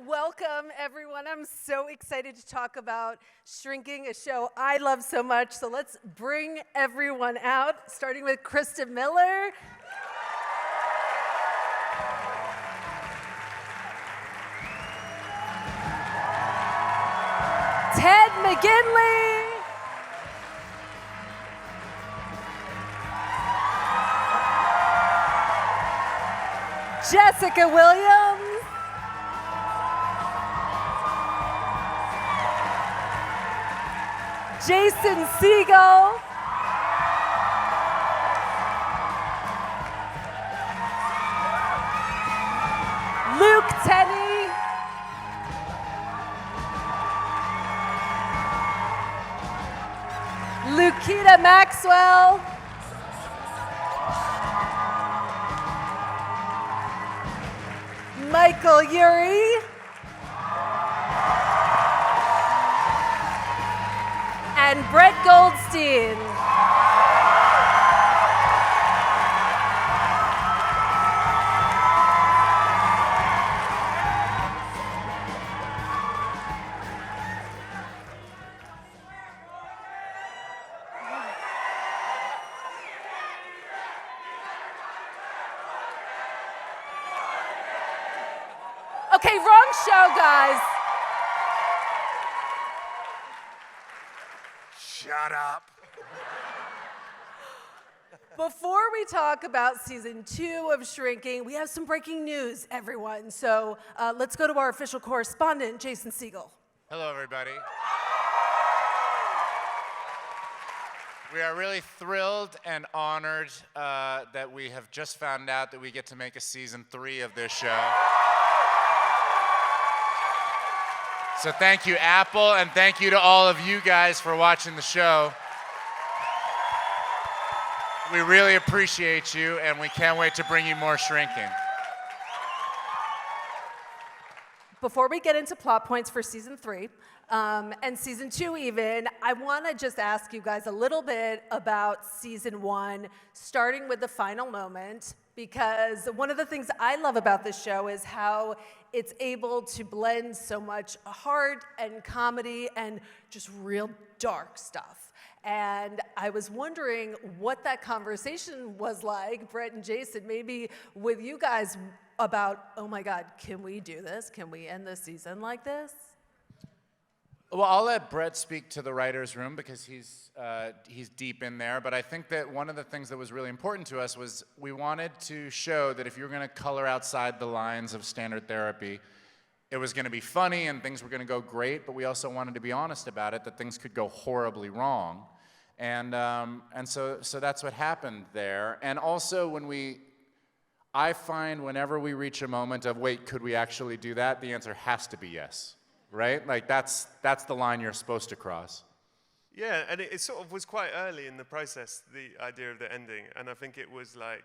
Welcome, everyone. I'm so excited to talk about Shrinking, a show I love so much. So let's bring everyone out, starting with Christa Miller. Ted McGinley. Jessica Williams. Jason Segel. Tennie. Lukita Maxwell. Urie. And Brett Goldstein. Okay, wrong show, guys. Shut up. Before we talk about season 2 of Shrinking, we have some breaking news, everyone. So let's go to our official correspondent, Jason Segel. Hello, everybody. We are really thrilled and honored that we have just found out that we get to make a season 3 of this show. So thank you, Apple, and thank you to all of you guys for watching the show. We really appreciate you, and we can't wait to bring you more Shrinking. Before we get into plot points for season 3, and season 2 even, I want to just ask you guys a little bit about season 1, starting with the final moment, because one of the things I love about this show is how it's able to blend so much heart and comedy and just real dark stuff. And I was wondering what that conversation was like, Brett and Jason, maybe with you guys about, oh my God, can we do this? Can we end the season like this? Well, I'll let Brett speak to the writer's room because he's deep in there. But I think that one of the things that was really important to us was we wanted to show that if you were going to color outside the lines of standard therapy, it was going to be funny and things were going to go great. But we also wanted to be honest about it, that things could go horribly wrong. And so that's what happened there. And also I find whenever we reach a moment of, wait, could we actually do that? The answer has to be yes. Right? Like that's the line you're supposed to cross. Yeah, and it sort of was quite early in the process, the idea of the ending, and I think it was like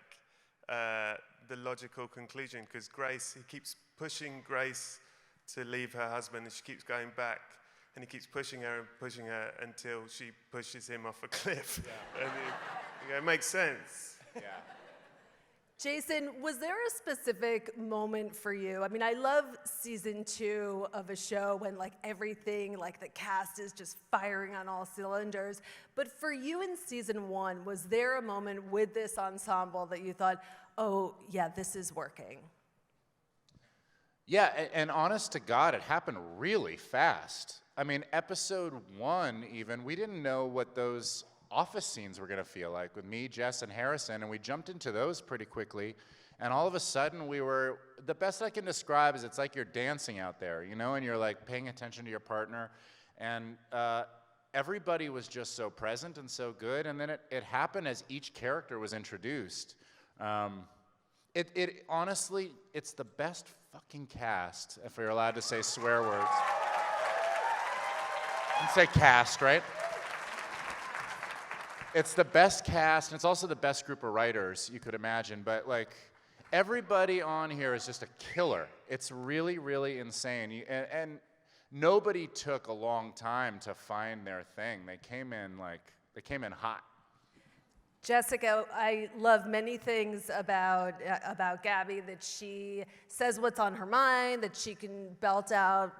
the logical conclusion, because Grace, he keeps pushing Grace to leave her husband, and she keeps going back, and he keeps pushing her until she pushes him off a cliff. Yeah. And it makes sense. Yeah. Jason, was there a specific moment for you? I mean, I love season 2 of a show when like everything, like the cast is just firing on all cylinders. But for you in season 1, was there a moment with this ensemble that you thought, oh yeah, this is working? Yeah, and honest to God, it happened really fast. I mean, episode 1 even, we didn't know what those office scenes were going to feel like with me, Jess, and Harrison, and we jumped into those pretty quickly, and all of a sudden the best I can describe is it's like you're dancing out there, you know, and you're like paying attention to your partner, and everybody was just so present and so good, and then it happened as each character was introduced. It honestly, it's the best fucking cast, if you're allowed to say swear words. You can say cast, right? It's the best cast, and it's also the best group of writers you could imagine, but like everybody on here is just a killer. It's really, really insane. And nobody took a long time to find their thing. They came in hot. Jessica, I love many things about Gaby, that she says what's on her mind, that she can belt out,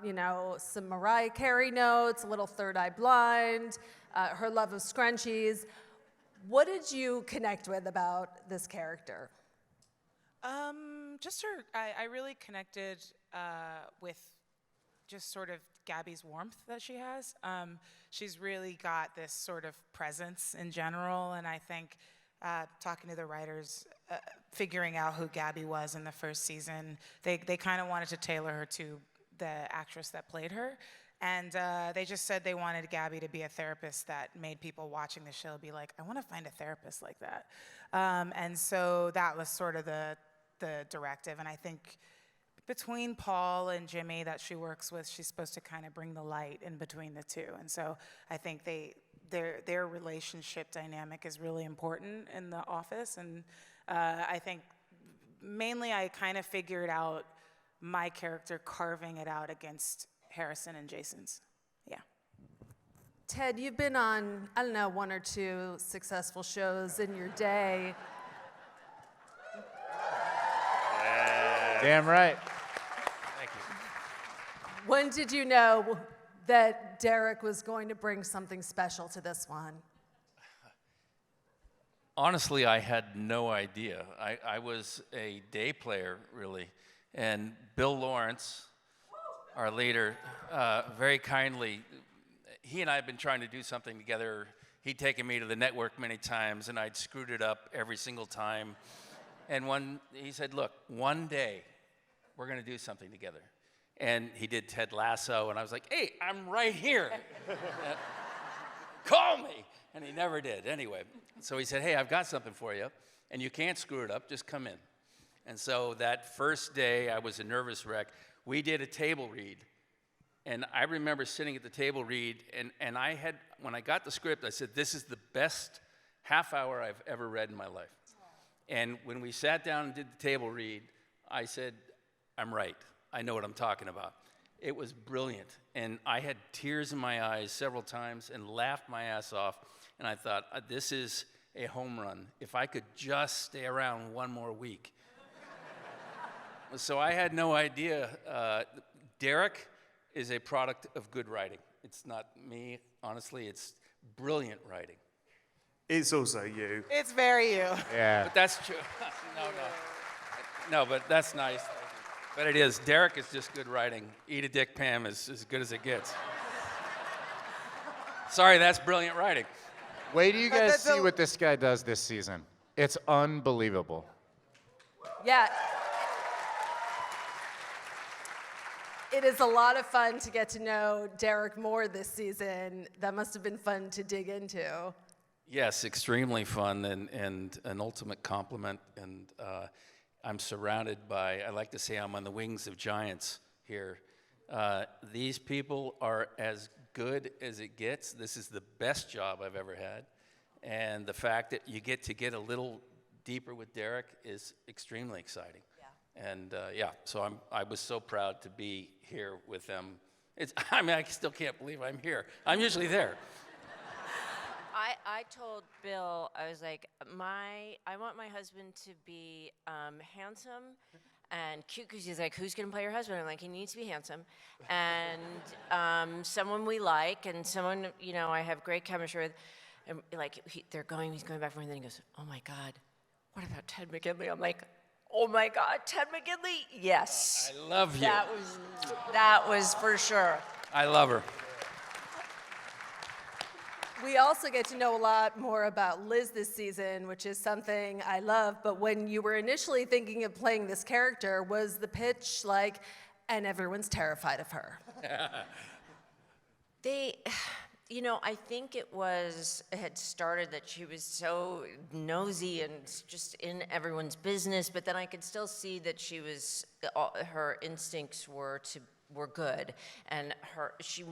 some Mariah Carey notes, a little Third Eye Blind, her love of scrunchies. What did you connect with about this character? Just her, I really connected with just sort of Gaby's warmth that she has. She's really got this sort of presence in general, and I think talking to the writers, figuring out who Gaby was in the first season, they kind of wanted to tailor her to the actress that played her, and they just said they wanted Gaby to be a therapist that made people watching the show be like, I want to find a therapist like that. And so that was sort of the directive, and I think between Paul and Jimmy that she works with, she's supposed to kind of bring the light in between the two. And so I think their relationship dynamic is really important in the office. And I think mainly I kind of figured out my character carving it out against Harrison and Jason's. Yeah. Ted, you've been on, I don't know, 1 or 2 successful shows in your day. Damn right. When did you know that Derek was going to bring something special to this one? Honestly, I had no idea. I was a day player, really. And Bill Lawrence, our leader, very kindly, he and I had been trying to do something together. He'd taken me to the network many times, and I'd screwed it up every single time. And he said, look, one day, we're going to do something together. And he did Ted Lasso, and I was like, hey, I'm right here. Call me. And he never did. Anyway, so he said, hey, I've got something for you, and you can't screw it up. Just come in. And so that first day, I was a nervous wreck. We did a table read. And I remember sitting at the table read, and when I got the script, I said, this is the best half hour I've ever read in my life. And when we sat down and did the table read, I said, I'm right. I know what I'm talking about. It was brilliant. And I had tears in my eyes several times and laughed my ass off. And I thought, this is a home run. If I could just stay around one more week. So I had no idea. Derek is a product of good writing. It's not me, honestly. It's brilliant writing. It's also you. It's very you. Yeah. But that's true. No, but that's nice. But it is. Derek is just good writing. Eat a dick, Pam is as good as it gets. Sorry, that's brilliant writing. Wait till you guys see what this guy does this season. It's unbelievable. Yeah. It is a lot of fun to get to know Derek more this season. That must have been fun to dig into. Yes, extremely fun and an ultimate compliment. And I'm surrounded by, I like to say I'm on the wings of giants here. These people are as good as it gets. This is the best job I've ever had. And the fact that you get to get a little deeper with Derek is extremely exciting. Yeah. And so I was so proud to be here with them. I still can't believe I'm here. I'm usually there. I told Bill, I was like, I want my husband to be handsome and cute, because he's like, who's gonna play your husband? I'm like, he needs to be handsome and someone we like, and someone, I have great chemistry with. And like, he's going back for me, and then he goes, oh my God, what about Ted McGinley? I'm like, oh my God, Ted McGinley? Yes. I love you. That was for sure. I love her. We also get to know a lot more about Liz this season, which is something I love. But when you were initially thinking of playing this character, was the pitch like, and everyone's terrified of her? I think it had started that she was so nosy and just in everyone's business, but then I could still see that her instincts were good, and she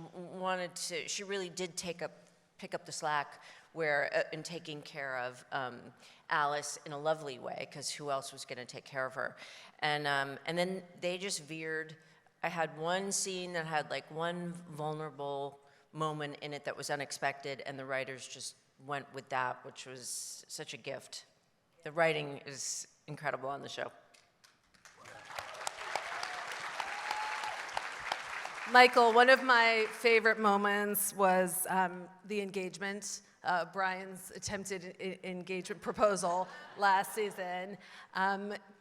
really did pick up the slack in taking care of Alice in a lovely way, because who else was going to take care of her? And then they just veered. I had one scene that had like one vulnerable moment in it that was unexpected, and the writers just went with that, which was such a gift. The writing is incredible on the show. Michael, one of my favorite moments was the engagement, Brian's attempted engagement proposal last season.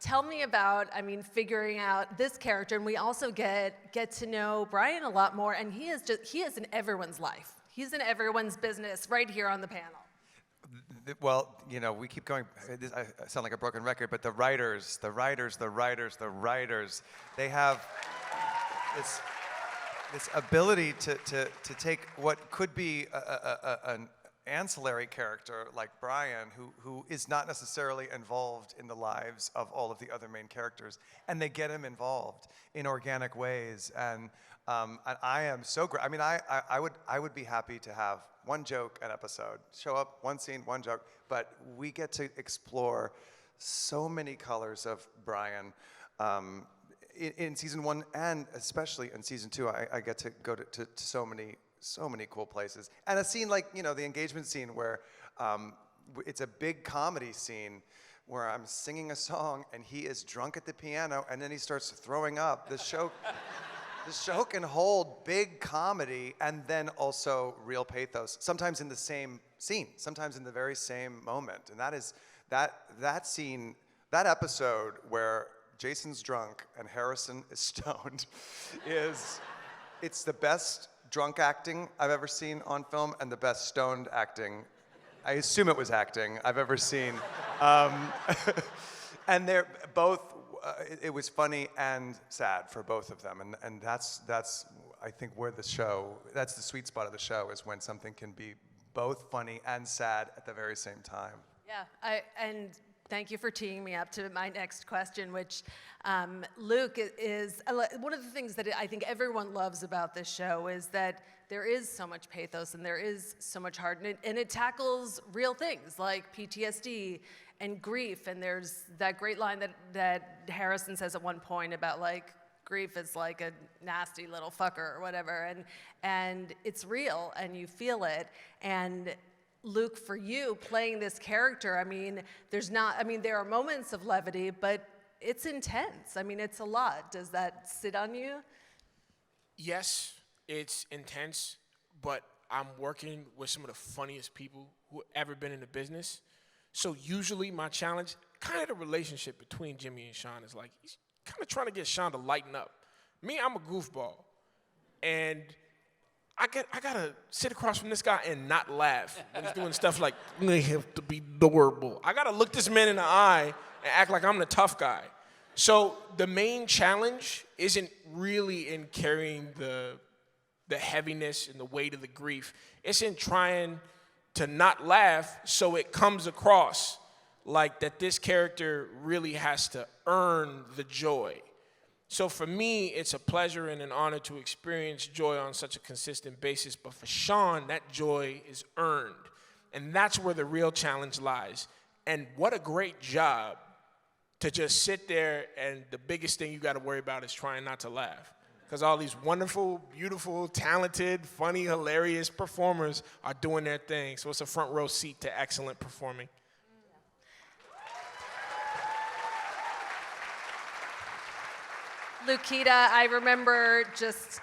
Tell me about, figuring out this character, and we also get to know Brian a lot more, and he is in everyone's life. He's in everyone's business right here on the panel. Well, we keep going. I sound like a broken record, but the writers, they have this ability to take what could be an ancillary character like Brian, who is not necessarily involved in the lives of all of the other main characters, and they get him involved in organic ways. And I am so great. I would be happy to have one joke an episode, show up, one scene, one joke, but we get to explore so many colors of Brian. In season 1 and especially in season 2, I get to go to so many cool places. And a scene like, the engagement scene where it's a big comedy scene where I'm singing a song and he is drunk at the piano and then he starts throwing up. The show can hold big comedy and then also real pathos, sometimes in the same scene, sometimes in the very same moment. And that is that scene, that episode where Jason's drunk and Harrison is stoned it's the best drunk acting I've ever seen on film and the best stoned acting, I assume it was acting, I've ever seen. And they're both, it was funny and sad for both of them. And that's I think where the show, that's the sweet spot of the show, is when something can be both funny and sad at the very same time. Yeah, and thank you for teeing me up to my next question, which Luke is, one of the things that I think everyone loves about this show is that there is so much pathos and there is so much heart, and it tackles real things like PTSD and grief, and there's that great line that Harrison says at one point about grief is like a nasty little fucker or whatever, and it's real and you feel it. And Luke, for you playing this character, there are moments of levity, but it's intense. It's a lot. Does that sit on you? Yes, it's intense, but I'm working with some of the funniest people who have ever been in the business. So usually my challenge, kind of the relationship between Jimmy and Sean is he's kind of trying to get Sean to lighten up. Me, I'm a goofball, and I gotta sit across from this guy and not laugh when he's doing stuff like, I have to be adorable. I gotta look this man in the eye and act like I'm the tough guy. So the main challenge isn't really in carrying the heaviness and the weight of the grief. It's in trying to not laugh so it comes across like that this character really has to earn the joy. So for me, it's a pleasure and an honor to experience joy on such a consistent basis. But for Sean, that joy is earned. And that's where the real challenge lies. And what a great job to just sit there, and the biggest thing you got to worry about is trying not to laugh. Because all these wonderful, beautiful, talented, funny, hilarious performers are doing their thing. So it's a front row seat to excellent performing. Lukita, I remember just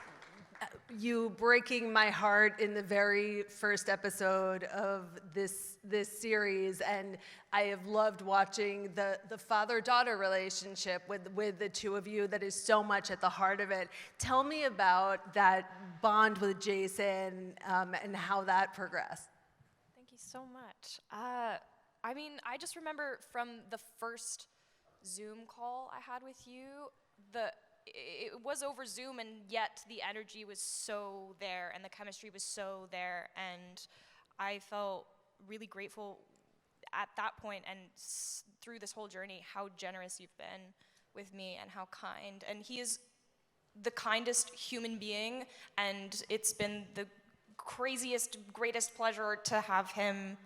you breaking my heart in the very first episode of this series, and I have loved watching the father-daughter relationship with the two of you that is so much at the heart of it. Tell me about that bond with Jason and how that progressed. Thank you so much. I just remember from the first Zoom call I had with you, it was over Zoom, and yet the energy was so there and the chemistry was so there, and I felt really grateful at that point and through this whole journey how generous you've been with me and how kind. And he is the kindest human being, and it's been the craziest, greatest pleasure to have him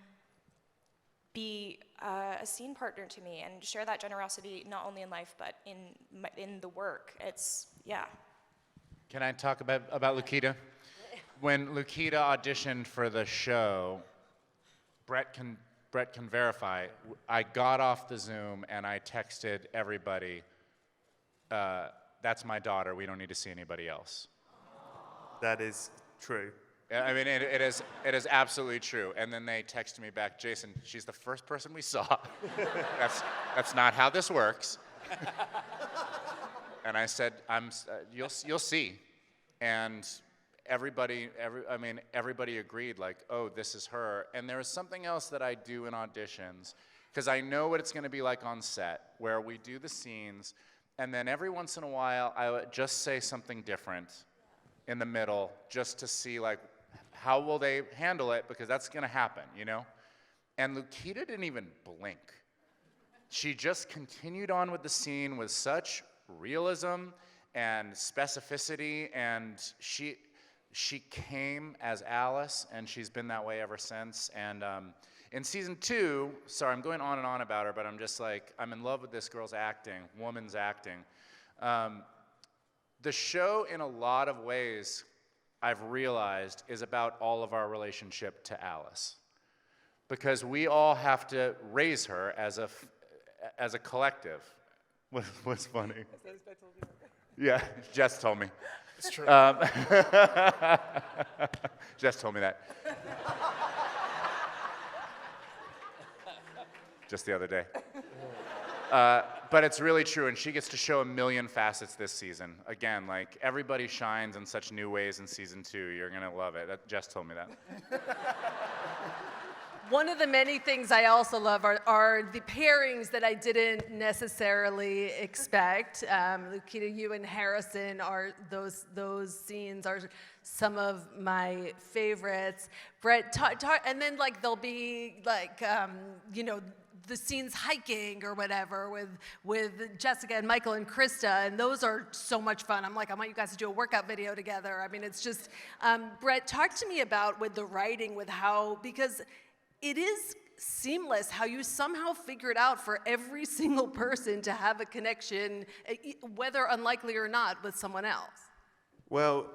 be a scene partner to me and share that generosity not only in life but in the work. Can I talk about Lukita? When Lukita auditioned for the show, Brett can verify. I got off the Zoom and I texted everybody, that's my daughter, we don't need to see anybody else. That is true. I mean, it is absolutely true. And then they texted me back, Jason, she's the first person we saw. That's not how this works. And I said, you'll see. And everybody agreed, like, oh, this is her. And there is something else that I do in auditions, because I know what it's going to be like on set, where we do the scenes, and then every once in a while, I would just say something different in the middle, just to see, like, how will they handle it, because that's going to happen, you know? And Lukita didn't even blink. She just continued on with the scene with such realism and specificity, and she came as Alice, and she's been that way ever since. And in season 2, sorry, I'm going on and on about her, but I'm just like, I'm in love with this girl's acting, woman's acting. The show, in a lot of ways, I've realized, is about all of our relationship to Alice. Because we all have to raise her as a collective. What's funny? Yeah, Jess told me. It's true. Jess told me that. Just the other day. But it's really true, and she gets to show a million facets this season. Again, like, everybody shines in such new ways in season 2. You're gonna love it. Jess told me that. One of the many things I also love are the pairings that I didn't necessarily expect. Lukita, you and Harrison are those scenes are some of my favorites. Brett, and then like there'll be like the scenes hiking or whatever with Jessica and Michael and Christa, and those are so much fun. I'm like, I want you guys to do a workout video together. I mean, it's just Brett, talk to me about with the writing, with how, because it is seamless how you somehow figured out for every single person to have a connection, whether unlikely or not, with someone else. Well,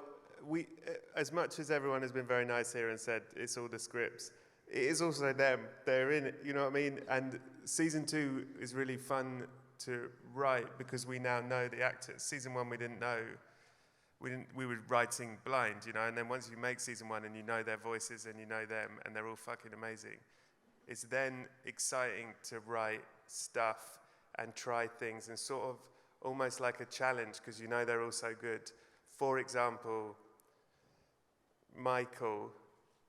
we, as much as everyone has been very nice here and said it's all the scripts, it is also them. They're in it, you know what I mean? And season 2 is really fun to write because we now know the actors. Season 1 we didn't know. We were writing blind, you know, and then once you make season 1 and you know their voices and you know them and they're all fucking amazing, it's then exciting to write stuff and try things and sort of almost like a challenge because you know they're all so good. For example, Michael,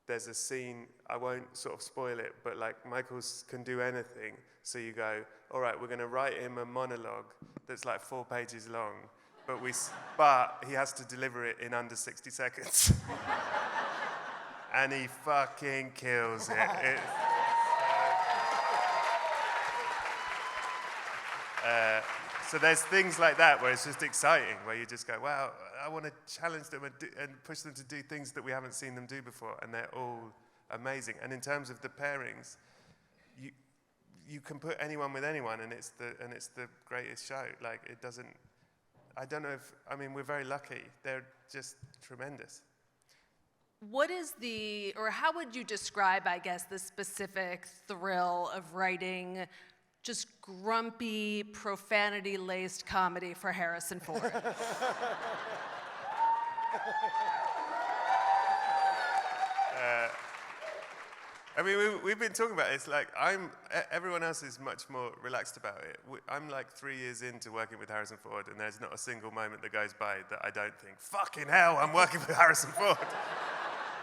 there's a scene, I won't sort of spoil it, but like Michael can do anything. So you go, all right, we're gonna write him a monologue that's like 4 pages long, but he has to deliver it in under 60 seconds. And he fucking kills it. So there's things like that where it's just exciting, where you just go, wow, I want to challenge them and push them to do things that we haven't seen them do before, and they're all amazing. And in terms of the pairings, you can put anyone with anyone, and it's the greatest show. Like, it doesn't. I don't know if, I mean, we're very lucky. They're just tremendous. What is or how would you describe, I guess, the specific thrill of writing just grumpy, profanity-laced comedy for Harrison Ford? I mean, we've been talking about it. It's like everyone else is much more relaxed about it. I'm like 3 years into working with Harrison Ford, and there's not a single moment that goes by that I don't think, fucking hell, I'm working with Harrison Ford.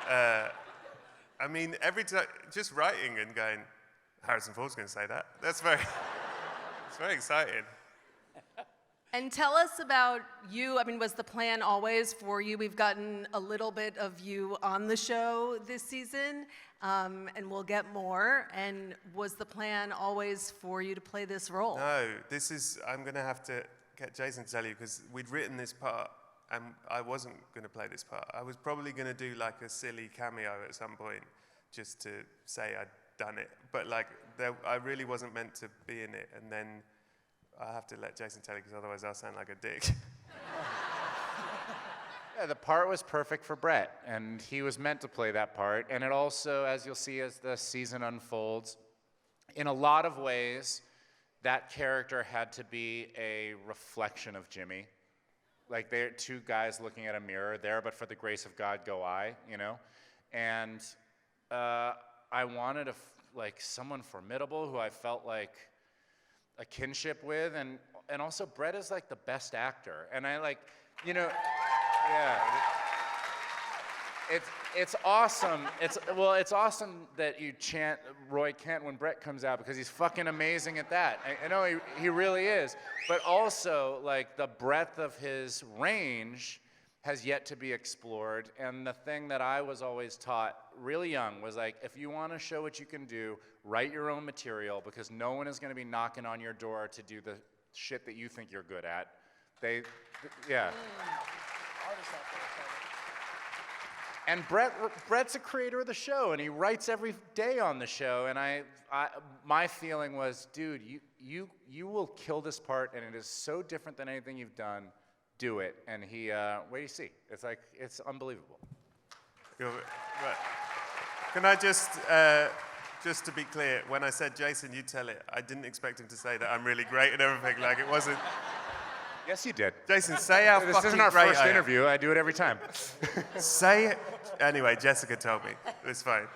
I mean, every time, just writing and going, Harrison Ford's going to say that. It's very exciting. And tell us about you. I mean, was the plan always for you? We've gotten a little bit of you on the show this season, and we'll get more. And was the plan always for you to play this role? No, I'm going to have to get Jason to tell you, because we'd written this part, and I wasn't going to play this part. I was probably going to do like a silly cameo at some point, just to say I'd done it. But like, I really wasn't meant to be in it, and then I have to let Jason tell you, because otherwise I'll sound like a dick. Yeah, the part was perfect for Brett, and he was meant to play that part. And it also, as you'll see as the season unfolds, in a lot of ways, that character had to be a reflection of Jimmy. Like, they're two guys looking at a mirror there, but for the grace of God go I, you know? And I wanted like someone formidable who I felt like a kinship with, and also Brett is like the best actor. And I like, you know, yeah. It's awesome. It's awesome that you chant Roy Kent when Brett comes out, because he's fucking amazing at that. I know he really is. But also, like, the breadth of his range has yet to be explored. And the thing that I was always taught really young was, like, if you want to show what you can do, write your own material, because no one is going to be knocking on your door to do the shit that you think you're good at. Yeah. And Brett's a creator of the show, and he writes every day on the show. And my feeling was, dude, you will kill this part, and it is so different than anything you've done. Do it. And he, wait do you see? It's like, it's unbelievable. Right. Can I just to be clear, when I said, Jason, you tell it, I didn't expect him to say that I'm really great and everything. Like, it wasn't. Yes, you did. Jason, say how This fucking isn't our great first I am. interview. I do it every time. Say it. Anyway, Jessica told me. It's fine.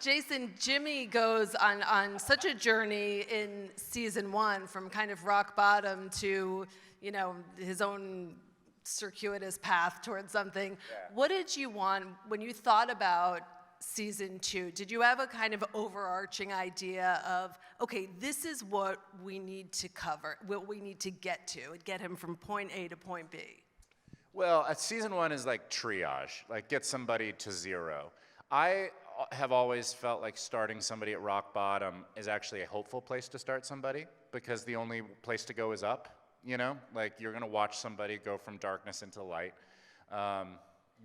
Jason, Jimmy goes on such a journey in season 1, from kind of rock bottom to, you know, his own circuitous path towards something. Yeah. What did you want when you thought about season 2? Did you have a kind of overarching idea of, okay, this is what we need to cover, what we need to get to, and get him from point A to point B? Well, season 1 is like triage, like get somebody to 0. I have always felt like starting somebody at rock bottom is actually a hopeful place to start somebody, because the only place to go is up, you know? Like, you're gonna watch somebody go from darkness into light.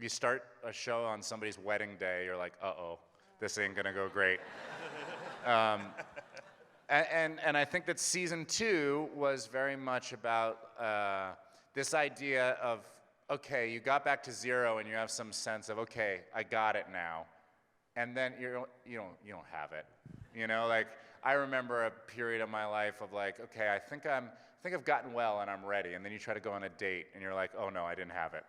You start a show on somebody's wedding day, you're like, uh-oh, this ain't gonna go great. And I think that season 2 was very much about this idea of, okay, you got back to 0 and you have some sense of, okay, I got it now. And then you don't have it. You know, like, I remember a period of my life of like, okay, I think I've gotten well and I'm ready. And then you try to go on a date and you're like, oh no, I didn't have it.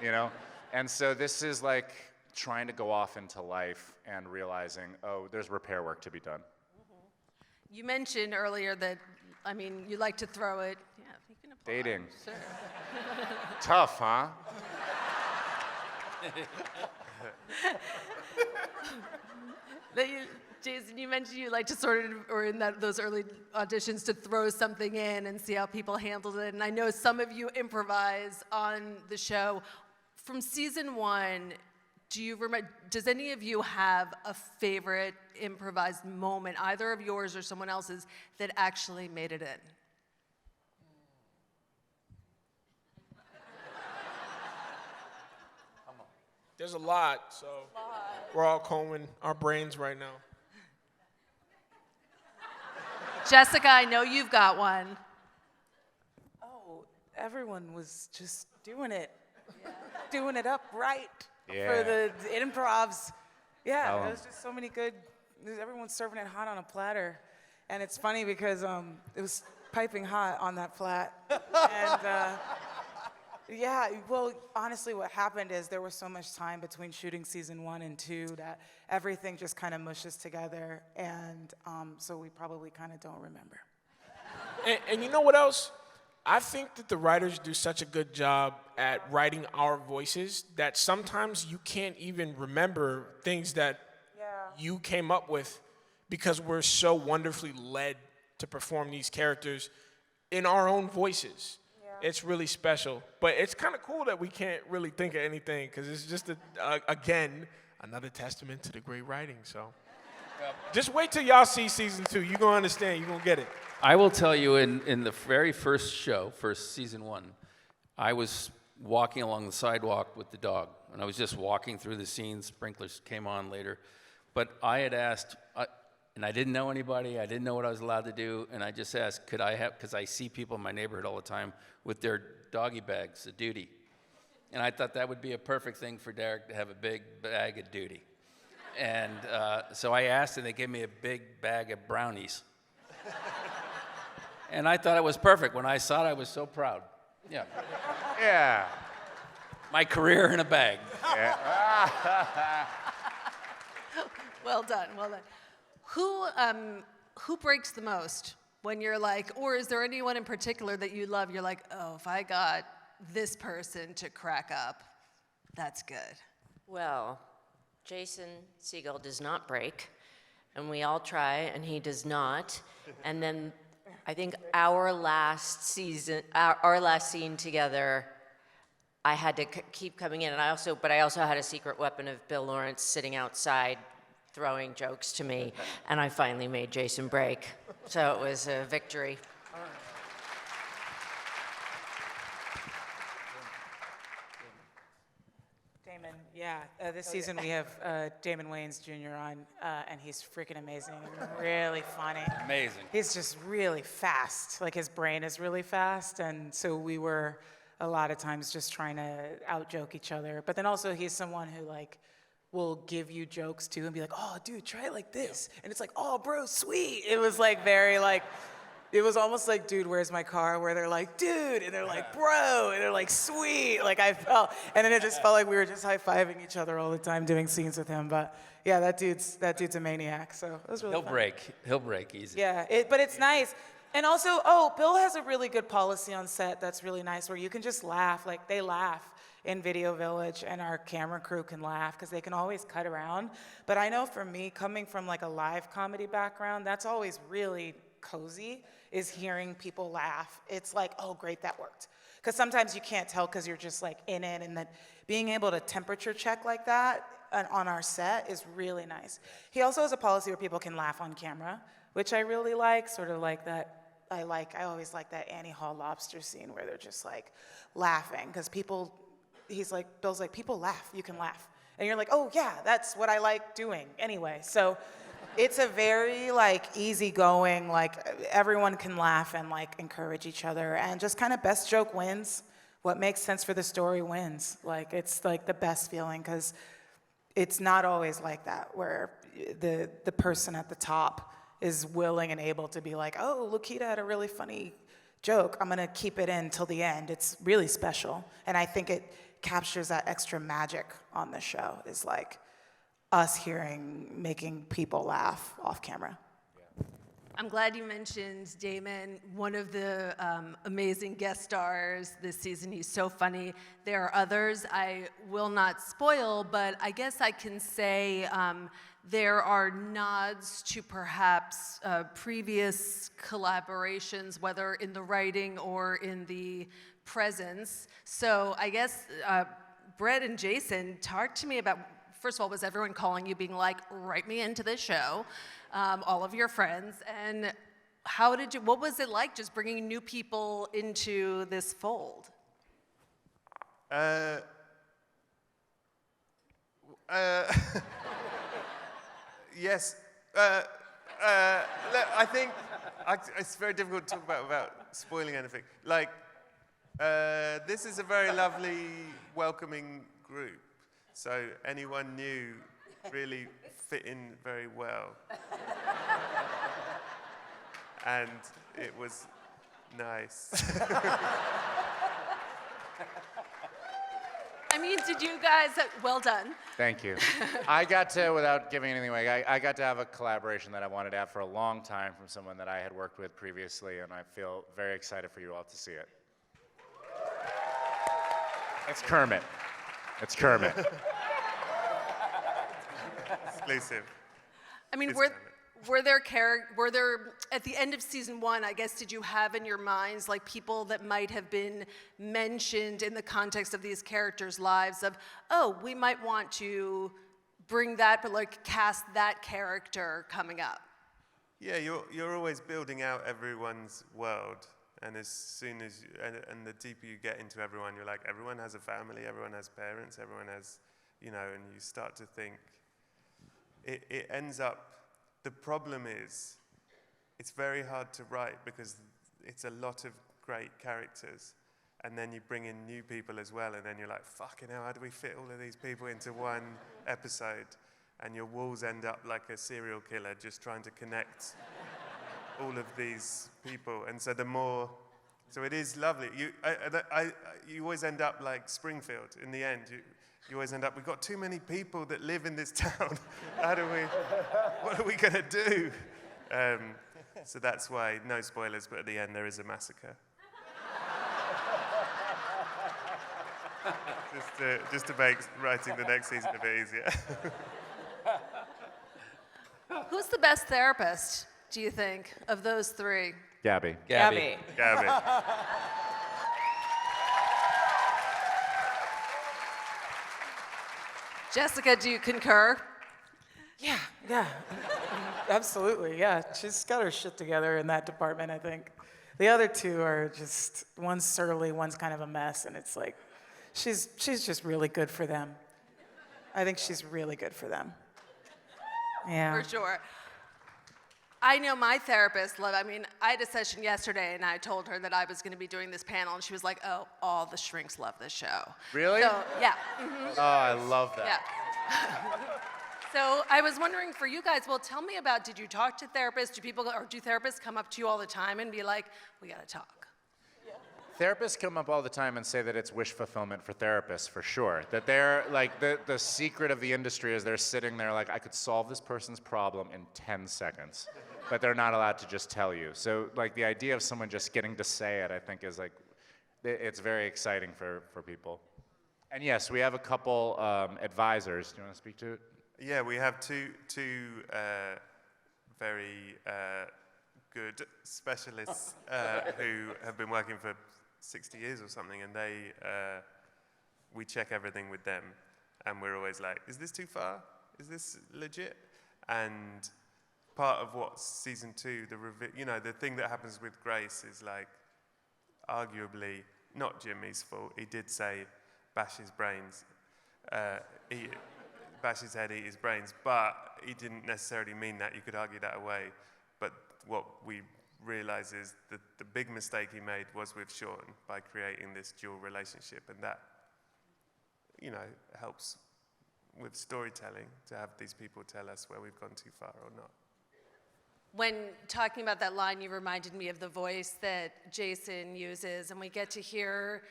You know? And so this is like trying to go off into life and realizing, oh, there's repair work to be done. Mm-hmm. You mentioned earlier that, I mean, you like to throw it. Yeah, you can apply. Dating. Sure. Tough, huh? Jason, you mentioned you like to sort of, or in those early auditions, to throw something in and see how people handled it. And I know some of you improvise on the show. From season 1, does any of you have a favorite improvised moment, either of yours or someone else's, that actually made it in? There's a lot, so we're all combing our brains right now. Jessica, I know you've got one. Oh, everyone was just doing it. Doing it up right Yeah. for the improvs. Yeah, Tell 'em. there's just so many good, everyone's serving it hot on a platter. And it's funny because it was piping hot on that flat. And yeah, well, honestly, what happened is there was so much time between shooting season 1 and 2 that everything just kind of mushes together. And so we probably kind of don't remember. And you know what else? I think that the writers do such a good job at writing our voices that sometimes you can't even remember things that you came up with, because we're so wonderfully led to perform these characters in our own voices. Yeah. It's really special. But it's kind of cool that we can't really think of anything, because it's just, again, another testament to the great writing. So just wait till y'all see season 2. You're going to understand. You're going to get it. I will tell you, in the very first show, season 1, I was walking along the sidewalk with the dog, and I was just walking through the scenes. Sprinklers came on later. But I had asked, And I didn't know anybody, I didn't know what I was allowed to do, and I just asked, could I have, because I see people in my neighborhood all the time with their doggy bags of duty. And I thought that would be a perfect thing for Derek to have a big bag of duty. And so I asked, and they gave me a big bag of brownies. And I thought it was perfect. When I saw it, I was so proud. Yeah. Yeah. My career in a bag. Well done, well done. Who breaks the most when you're like, or is there anyone in particular that you love? You're like, oh, if I got this person to crack up, that's good. Well, Jason Segel does not break, and we all try, and he does not. And then I think our last scene together, I had to keep coming in, and I also had a secret weapon of Bill Lawrence sitting outside throwing jokes to me, and I finally made Jason break. So it was a victory. Damon, yeah. This season we have Damon Wayans Jr. on, and he's freaking amazing and really funny. Amazing. He's just really fast. Like, his brain is really fast, and so we were a lot of times just trying to out-joke each other. But then also he's someone who, like, will give you jokes too and be like, oh, dude, try it like this. And it's like, oh, bro, sweet. It was like very like, it was almost like, dude, where's my car? Where they're like, dude, and they're like, bro, and they're like, sweet. Like, I felt, and then it just felt like we were just high-fiving each other all the time doing scenes with him. But yeah, that dude's a maniac, so it was really fun. He'll break easy. Yeah, but it's nice. And also, Bill has a really good policy on set that's really nice where you can just laugh. Like, they laugh in Video Village, and our camera crew can laugh because they can always cut around. But I know for me, coming from like a live comedy background, that's always really cozy, is hearing people laugh. It's like, oh, great, that worked. Because sometimes you can't tell because you're just like in it, and then being able to temperature check like that on our set is really nice. He also has a policy where people can laugh on camera, which I really like, sort of like that. I always like that Annie Hall lobster scene where they're just like laughing, because people, Bill's like, people laugh, you can laugh. And you're like, oh yeah, that's what I like doing anyway. So it's a very like easygoing, like everyone can laugh and like encourage each other, and just kind of best joke wins. What makes sense for the story wins. Like, it's like the best feeling, because it's not always like that where the person at the top is willing and able to be like, oh, Lukita had a really funny joke, I'm gonna keep it in till the end. It's really special. And I think it captures that extra magic on the show, is like us making people laugh off camera. I'm glad you mentioned Damon, one of the amazing guest stars this season. He's so funny. There are others I will not spoil, but I guess I can say there are nods to perhaps previous collaborations, whether in the writing or in the presence. So I guess Brett and Jason, talk to me about, first of all, was everyone calling you being like, write me into this show, all of your friends, and what was it like just bringing new people into this fold? Yes. I think it's very difficult to talk about without spoiling anything. Like, this is a very lovely, welcoming group. So anyone new really fit in very well. And it was nice. I mean, did you guys, well done. Thank you. I got to, without giving anything away, I got to have a collaboration that I wanted to have for a long time from someone that I had worked with previously, and I feel very excited for you all to see it. It's Kermit. It's Kermit. Exclusive. I mean, It's were there at the end of season one, I guess, did you have in your minds like people that might have been mentioned in the context of these characters' lives of, oh, we might want to bring that, but like cast that character coming up? Yeah, you're always building out everyone's world, and as soon as and the deeper you get into everyone, you're like, everyone has a family, everyone has parents, everyone has, and you start to think. It ends up the problem is, it's very hard to write because it's a lot of great characters. And then you bring in new people as well, and then you're like, fucking hell, how do we fit all of these people into one episode? And your walls end up like a serial killer just trying to connect all of these people. And so so it is lovely. You always end up like Springfield in the end. You always end up, we've got too many people that live in this town. What are we gonna do? So that's why, no spoilers, but at the end there is a massacre. just to make writing the next season a bit easier. Who's the best therapist, do you think, of those three? Gaby. Gaby. Jessica, do you concur? Yeah, absolutely, yeah. She's got her shit together in that department, I think. The other two are just, one's surly, one's kind of a mess, and it's like, she's just really good for them. I think she's really good for them. Yeah. For sure. I know my therapist, I had a session yesterday and I told her that I was going to be doing this panel and she was like, oh, all the shrinks love this show. Really? So, yeah. Mm-hmm. Oh, I love that. Yeah. So I was wondering for you guys, well, tell me about, did you talk to therapists? Do therapists come up to you all the time and be like, we got to talk? Therapists come up all the time and say that it's wish fulfillment for therapists, for sure. That they're like, the secret of the industry is they're sitting there like, I could solve this person's problem in 10 seconds. But they're not allowed to just tell you. So like the idea of someone just getting to say it, I think is like, it's very exciting for people. And yes, we have a couple advisors. Do you want to speak to it? Yeah, we have two very good specialists who have been working for 60 years or something, and we check everything with them, and we're always like, is this too far? Is this legit? And part of what season 2, the thing that happens with Grace is like, arguably not Jimmy's fault. He did say, bash his brains. Bash his head, eat his brains, but he didn't necessarily mean that. You could argue that away. But what we realize is that the big mistake he made was with Sean by creating this dual relationship, and that, helps with storytelling to have these people tell us where we've gone too far or not. When talking about that line, you reminded me of the voice that Jason uses, and we get to hear,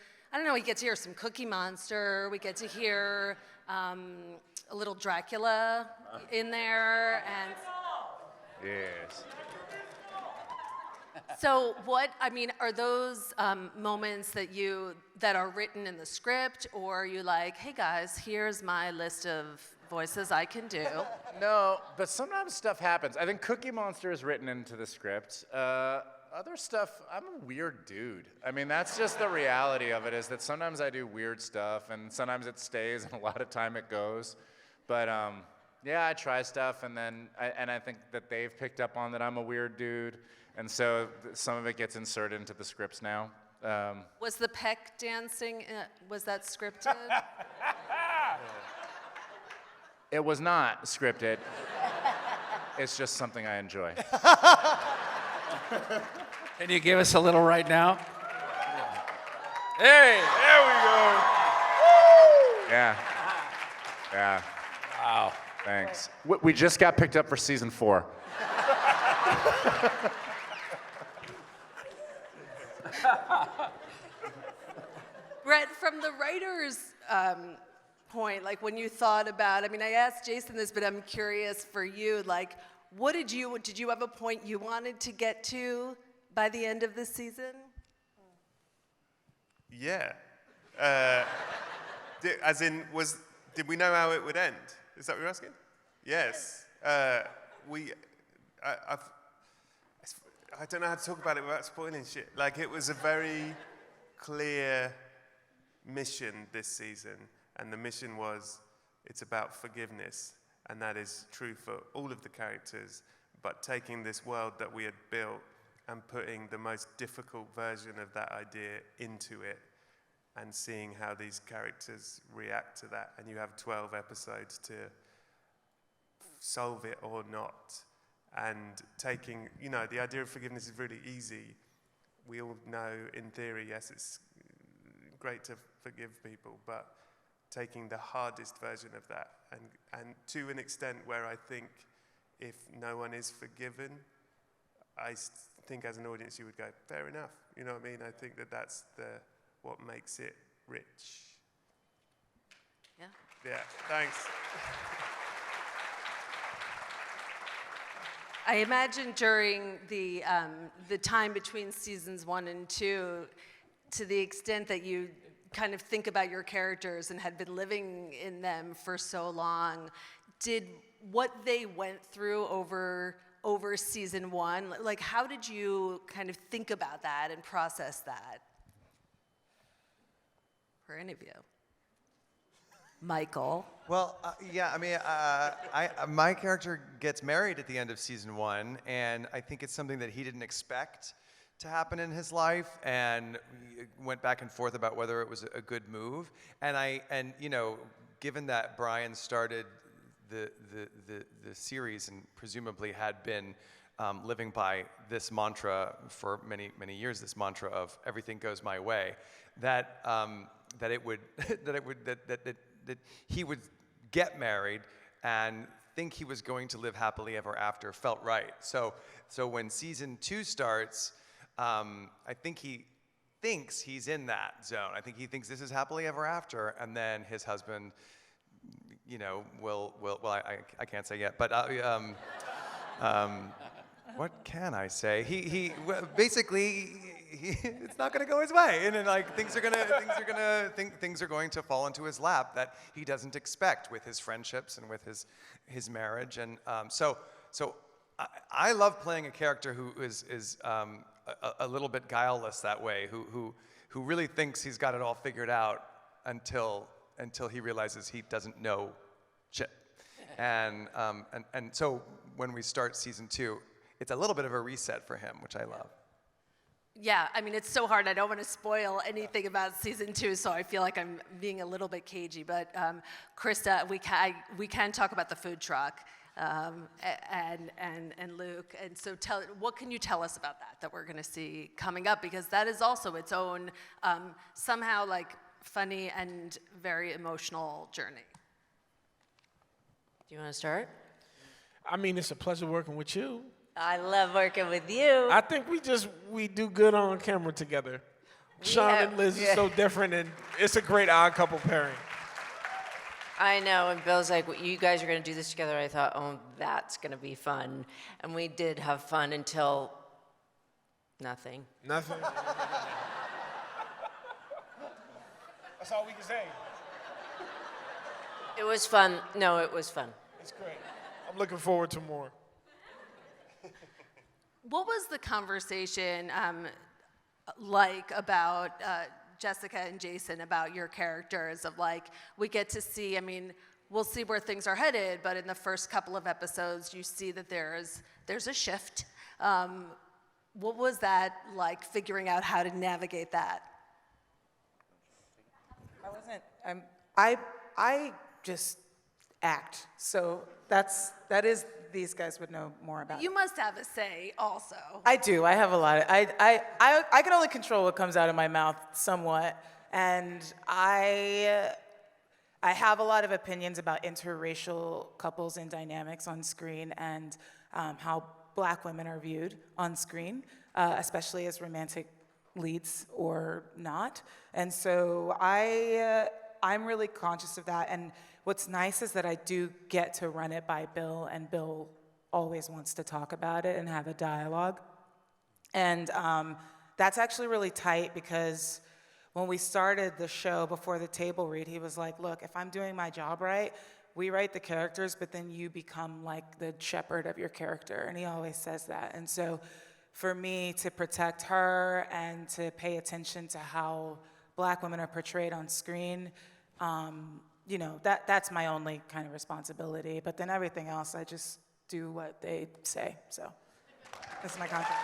we get to hear some Cookie Monster, we get to hear a little Dracula in there, and... Yes. So are those moments that are written in the script, or are you like, hey guys, here's my list of voices I can do? No, but sometimes stuff happens. I think Cookie Monster is written into the script. Other stuff, I'm a weird dude. That's just the reality of it, is that sometimes I do weird stuff, and sometimes it stays, and a lot of time it goes. But yeah, I try stuff, and then I think that they've picked up on that I'm a weird dude, and so some of it gets inserted into the scripts now. Was the peck dancing, was that scripted? It was not scripted. It's just something I enjoy. Can you give us a little right now? Hey! There we go. Yeah. Yeah. Wow. Thanks. We just got picked up for season 4. Brett, from the writer's point, like when you thought about, I asked Jason this, but I'm curious for you, like, did you have a point you wanted to get to by the end of this season? Yeah. Did we know how it would end? Is that what you're asking? Yes. I don't know how to talk about it without spoiling shit. Like, it was a very clear mission this season, and the mission was, it's about forgiveness, and that is true for all of the characters, but taking this world that we had built and putting the most difficult version of that idea into it, and seeing how these characters react to that. And you have 12 episodes to solve it or not. and taking, the idea of forgiveness is really easy. We all know in theory, yes, it's great to forgive people, but taking the hardest version of that, and to an extent where I think if no one is forgiven, I think as an audience you would go, fair enough. You know what I mean? I think that's what makes it rich. Yeah. Yeah, thanks. I imagine during the time between seasons 1 and 2, to the extent that you kind of think about your characters and had been living in them for so long, did what they went through over season 1, like how did you kind of think about that and process that? For any of you. Michael. Well, yeah, I mean, my character gets married at the end of season 1, and I think it's something that he didn't expect to happen in his life, and we went back and forth about whether it was a good move. And given that Brian started the series and presumably had been living by this mantra for many years, this mantra of everything goes my way, that he would get married and think he was going to live happily ever after felt right. So when season 2 starts, I think he thinks he's in that zone. I think he thinks this is happily ever after, and then his husband, I can't say yet, but what can I say? He basically. It's not going to go his way, and then things are going to fall into his lap that he doesn't expect with his friendships and with his marriage, and so I love playing a character who is a little bit guileless that way, who really thinks he's got it all figured out until he realizes he doesn't know shit, and so when we start season 2, it's a little bit of a reset for him, which I love. Yeah, I mean, it's so hard. I don't want to spoil anything about season 2, so I feel like I'm being a little bit cagey. But Christa, we can talk about the food truck and Luke. And so what can you tell us about that we're going to see coming up? Because that is also its own somehow funny and very emotional journey. Do you want to start? I mean, it's a pleasure working with you. I love working with you. I think we do good on camera together. Sean and Liz are so different, and it's a great odd couple pairing. I know, and Bill's like, you guys are going to do this together. I thought, oh, that's going to be fun. And we did have fun until nothing. Nothing? That's all we can say. It was fun. No, it was fun. It's great. I'm looking forward to more. What was the conversation like about Jessica and Jason, about your characters, of we get to see, I mean, we'll see where things are headed, but in the first couple of episodes, you see that there's a shift. What was that like, figuring out how to navigate that? I just act, so that is these guys would know more about. You must have a say also. I do. I have a lot. I can only control what comes out of my mouth somewhat, and I have a lot of opinions about interracial couples and dynamics on screen, and how Black women are viewed on screen, especially as romantic leads or not. And so I'm really conscious of that. And what's nice is that I do get to run it by Bill, and Bill always wants to talk about it and have a dialogue. And that's actually really tight, because when we started the show before the table read, he was like, look, if I'm doing my job right, we write the characters, but then you become like the shepherd of your character. And he always says that. And so for me to protect her and to pay attention to how Black women are portrayed on screen, that's my only kind of responsibility. But then everything else, I just do what they say. So this is my contract.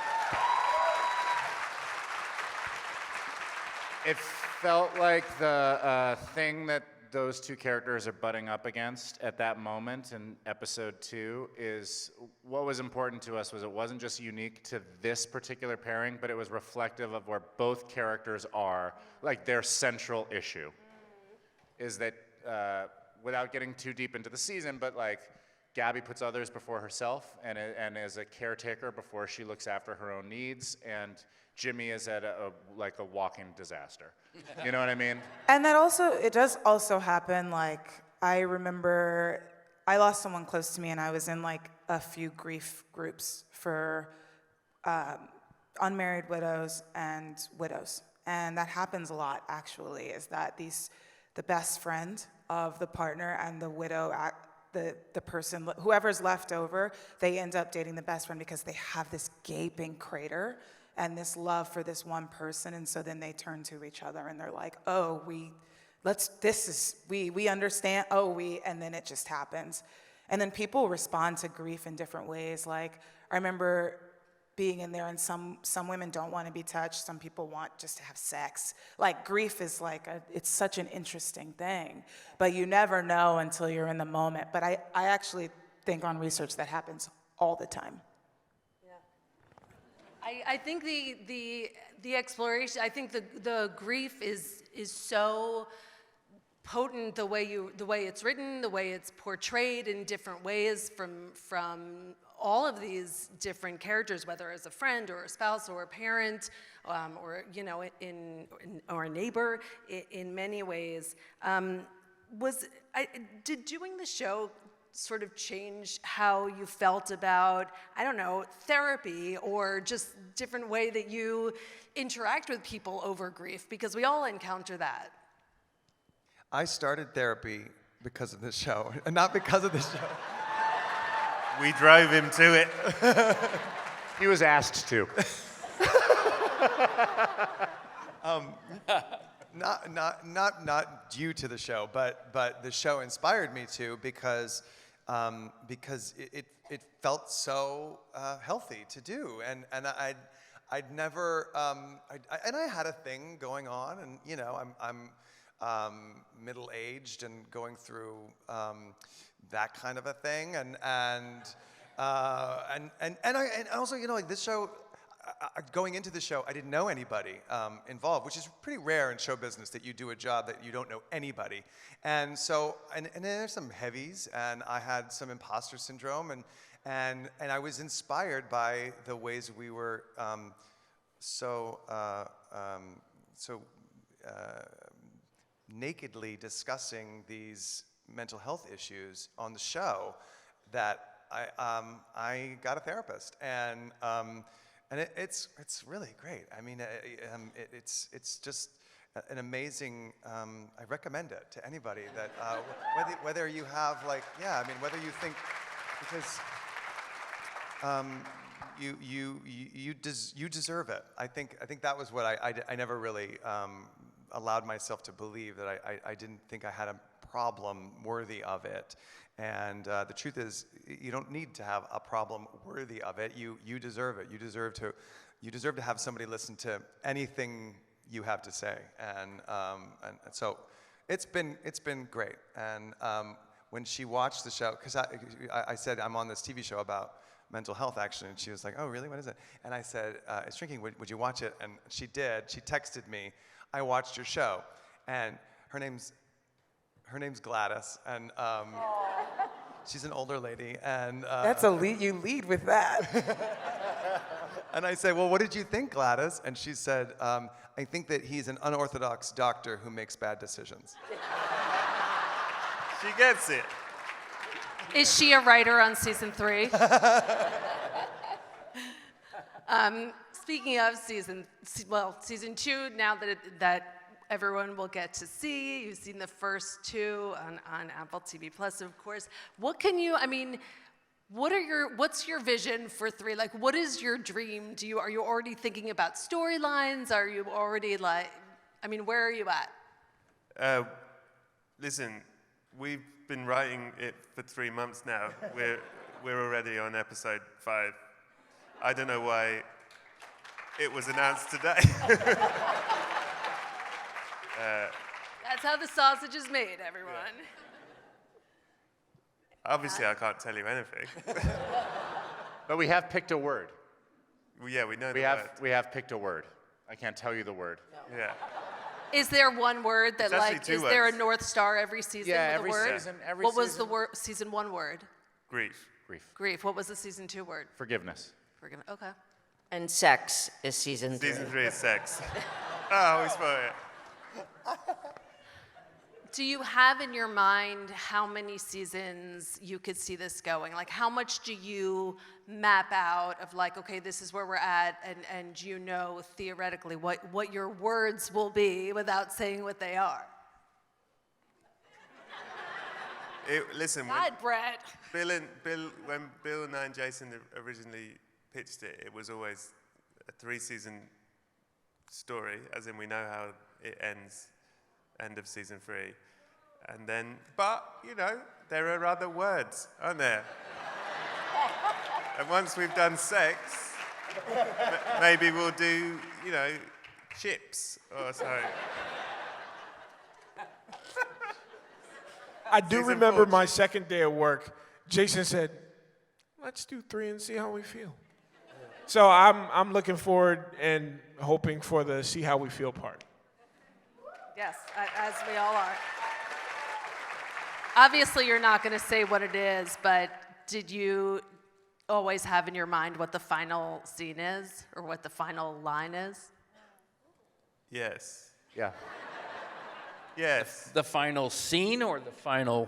It felt like the thing that those two characters are butting up against at that moment in episode 2 is what was important to us was it wasn't just unique to this particular pairing, but it was reflective of where both characters are, like their central issue. Is that, without getting too deep into the season, but like Gaby puts others before herself and is a caretaker before she looks after her own needs, and Jimmy is at like a walking disaster. You know what I mean? And it does also happen, like, I remember I lost someone close to me and I was in like a few grief groups for unmarried widows and widows. And that happens a lot, actually, is that the best friend of the partner and the widow, the person, whoever's left over, they end up dating the best friend because they have this gaping crater and this love for this one person, and so then they turn to each other and they're like, oh, we understand, and then it just happens. And then people respond to grief in different ways. Like, I remember being in there and some women don't want to be touched, some people want just to have sex. Like, grief is like, it's such an interesting thing, but you never know until you're in the moment. But I actually think on research that happens all the time. I think the exploration, I think the grief is so potent, the way it's written, the way it's portrayed in different ways from all of these different characters, whether as a friend or a spouse or a parent, or or a neighbor, in many ways. Did doing the show sort of change how you felt about, I don't know, therapy or just different way that you interact with people over grief? Because we all encounter that. I started therapy because of this show, and not because of this show. We drove him to it. He was asked to. Not due to the show, but the show inspired me to because it felt so healthy to do, and I'd never and I had a thing going on, and I'm middle-aged and going through that kind of a thing, and also like this show. Going into the show, I didn't know anybody involved, which is pretty rare in show business that you do a job that you don't know anybody. And so, and then there's some heavies, and I had some imposter syndrome, and I was inspired by the ways we were so nakedly discussing these mental health issues on the show that I got a therapist, and it's really great. I mean, it's just an amazing. I recommend it to anybody that whether you have whether you think, because you deserve it. I think that was what I never really allowed myself to believe, that I didn't think I had a problem worthy of it. And the truth is, you don't need to have a problem worthy of it. You deserve it. You deserve to have somebody listen to anything you have to say. And so it's been great. And when she watched the show, because I said I'm on this TV show about mental health, actually, and she was like, "Oh, really? What is it?" And I said, "It's Drinking. Would you watch it?" And she did. She texted me, "I watched your show," and her name's Gladys, and she's an older lady, and That's a lead. You lead with that. and I said, "Well, what did you think, Gladys?" And she said, "I think that he's an unorthodox doctor who makes bad decisions." She gets it. Is she a writer on season 3? Speaking of season 2, now that everyone will get to see, you've seen the first 2 on Apple TV Plus, of course. What's your vision for 3? Like, what is your dream? Are you already thinking about storylines? Are you already where are you at? Listen, we've been writing it for 3 months now. We're already on episode 5. I don't know why it was announced today. That's how the sausage is made, everyone. Obviously, I can't tell you anything. But we have picked a word. Well, yeah, we know We the have, word. we have picked a word. I can't tell you the word. Yeah. Is there one word that It's actually like, two is there a words. North Star every season Yeah, with every a word? season, every what was the season. word, season 1 word? Grief. Grief. Grief. What was the season 2 word? Forgiveness. Okay. And sex is season 3. Season 3 is sex. Oh, we spoiled it. Do you have in your mind how many seasons you could see this going? Like, how much do you map out of like, okay, this is where we're at, and you know theoretically what your words will be without saying what they are? Listen, God, Brett. when Bill and I and Jason originally pitched it, it was always a 3-season story, as in we know how it ends, end of season 3. And then, but, you know, there are other words, aren't there? And once we've done sex, maybe we'll do, you know, chips or so. I do Season remember 4. my second day of work. Jason said, "Let's do 3 and see how we feel." So I'm looking forward and hoping for the see how we feel part. Yes, as we all are. Obviously, you're not going to say what it is, but did you always have in your mind what the final scene is or what the final line is? Yes. Yeah. Yes. The final scene or the final?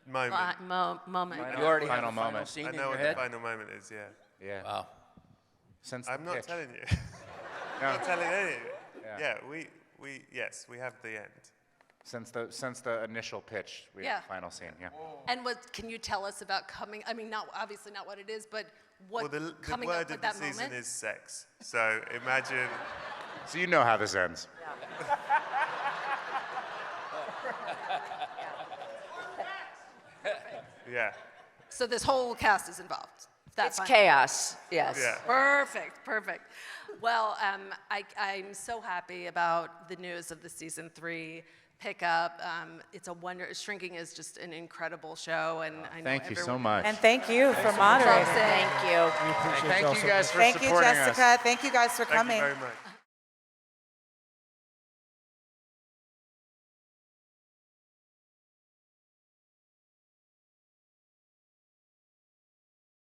Moment. Moment. You already Final have the final moment. scene I in know your what head? the final moment is, yeah. Yeah. Wow. Since the I'm not pitch. telling you. I'm not telling any of you. Yeah, yes, we have the end. Since the initial pitch, we have the final scene. Yeah. And what can you tell us about coming? I mean, obviously not what it is, but what Well, the coming word up with of the that season moment? is sex. So imagine. So you know how this ends. Yeah. So this whole cast is involved. It's chaos, yes. Yeah. Perfect. Well, I'm so happy about the news of the season 3 pickup. It's a wonder. Shrinking is just an incredible show, and I know Thank you so everyone much. And thank you for moderating. Thank you. We appreciate Thank y'all you so guys much. for Thank you, supporting us. Jessica. Thank you guys for Thank coming. you very much.